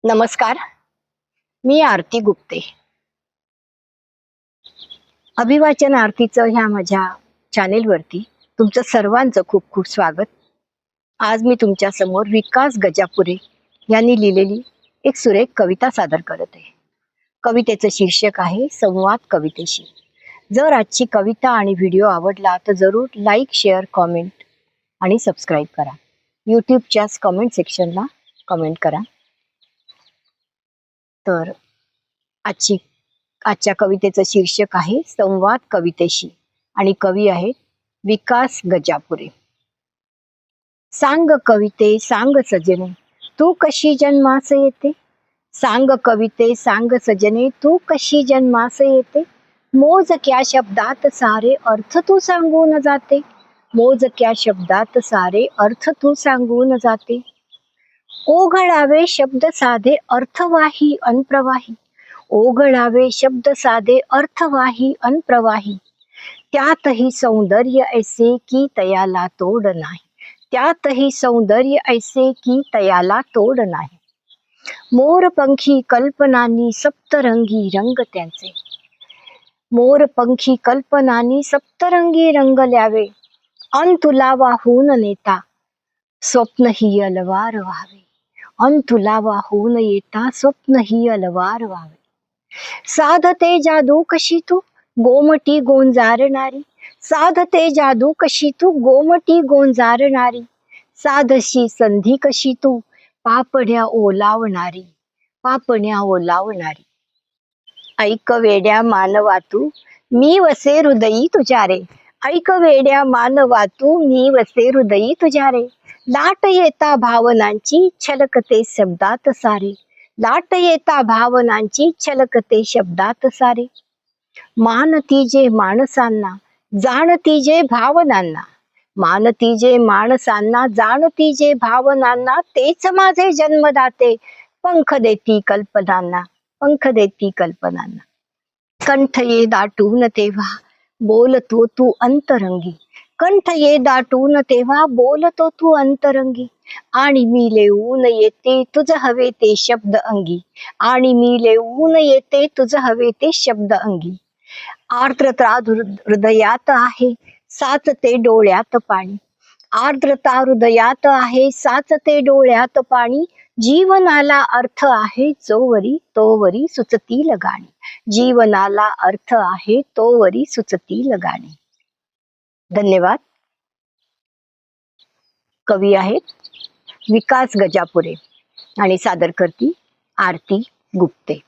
नमस्कार, मी आरती गुप्ते. अभिवाचन आरतीचं ह्या माझ्या चॅनेलवरती तुमचं सर्वांचं खूप खूप स्वागत. आज मी तुमच्या समोर विकास गजापुरे यांनी लिहिलेली एक सुरेख कविता सादर करत आहे. कवितेचं शीर्षक आहे संवाद कवितेशी. जर आजची कविता आणि व्हिडिओ आवडला तर जरूर लाईक, शेअर, कॉमेंट आणि सबस्क्राईब करा. यूट्यूबच्या कमेंट सेक्शनला कमेंट करा. तर आजच्या कवितेचं शीर्षक आहे संवाद कवितेशी आणि कवी आहेत विकास गजापुरे. सांग कविते सांग सजने तू कशी जन्मास येते. सांग कविते सांग सजने तू कशी जन्मास येते. मोजक्या शब्दात सारे अर्थ तू सांगून जाते. मोजक्या शब्दात सारे अर्थ तू सांगून जाते. ओघळावे शब्द साधे अर्थवाही अनप्रवाही. ओघळावे शब्द साधे अर्थवाही अनप्रवाही. त्यातही सौंदर्य ऐसे की तयाला तोड नाही. त्यातही सौंदर्य ऐसे की तयाला तोड नाही. मोरपंखी कल्पनांनी सप्तरंगी रंग त्यांचे. मोरपंखी कल्पनांनी सप्तरंगी रंग ल्यावे. अन तुला वाहून नेता स्वप्न ही अलवार व्हावे. अन तुला वाहून येता स्वप्न ही अलवार व्हावे. साधते जादू कशी तू गोमटी गोंजारणारी. साधते जादू कशी तू गोमटी गोंजारणारी. साधशी संधी कशी तू पापण्या ओलावणारी. पापण्या ओलावणारी. ऐक वेड्या मानवा तू मी वसे हृदयी तुझ्या रे. ऐक वेड्या मानवा तू मी वसे हृदयी तुझ्या रे. लाट येता भावनांची छलकते शब्दात सारे. लाट येता भावनांची छलकते शब्दात सारे. मानती जे माणसांना जाणती जे भावनांना. मानती जे माणसांना जाणती जे भावनांना. तेच माझे जन्मदाते पंख देती कल्पनांना. पंख देती कल्पनांना. कंठ ये दाटून तेव्हा बोलतो तू अंतरंगी. कंठ ये दाटून तेव्हा बोलतो तू अंतरंगी. आणि मी लिहून येते तुझ हवे ते शब्द अंगी. आणि मी लिहून येते तुझ हवे ते शब्द अंगी. आर्द्रता हृदयात आहे साचते डोळ्यात पाणी. आर्द्रता हृदयात आहे साचते डोळ्यात पाणी. जीवनाला अर्थ आहे जोवरी तोवरी सुचतील गाणी. जीवनाला अर्थ आहे तोवरी सुचतील गाणी. धन्यवाद. कवी आहेत विकास गजापुरे आणि सादर करती आरती गुप्ते.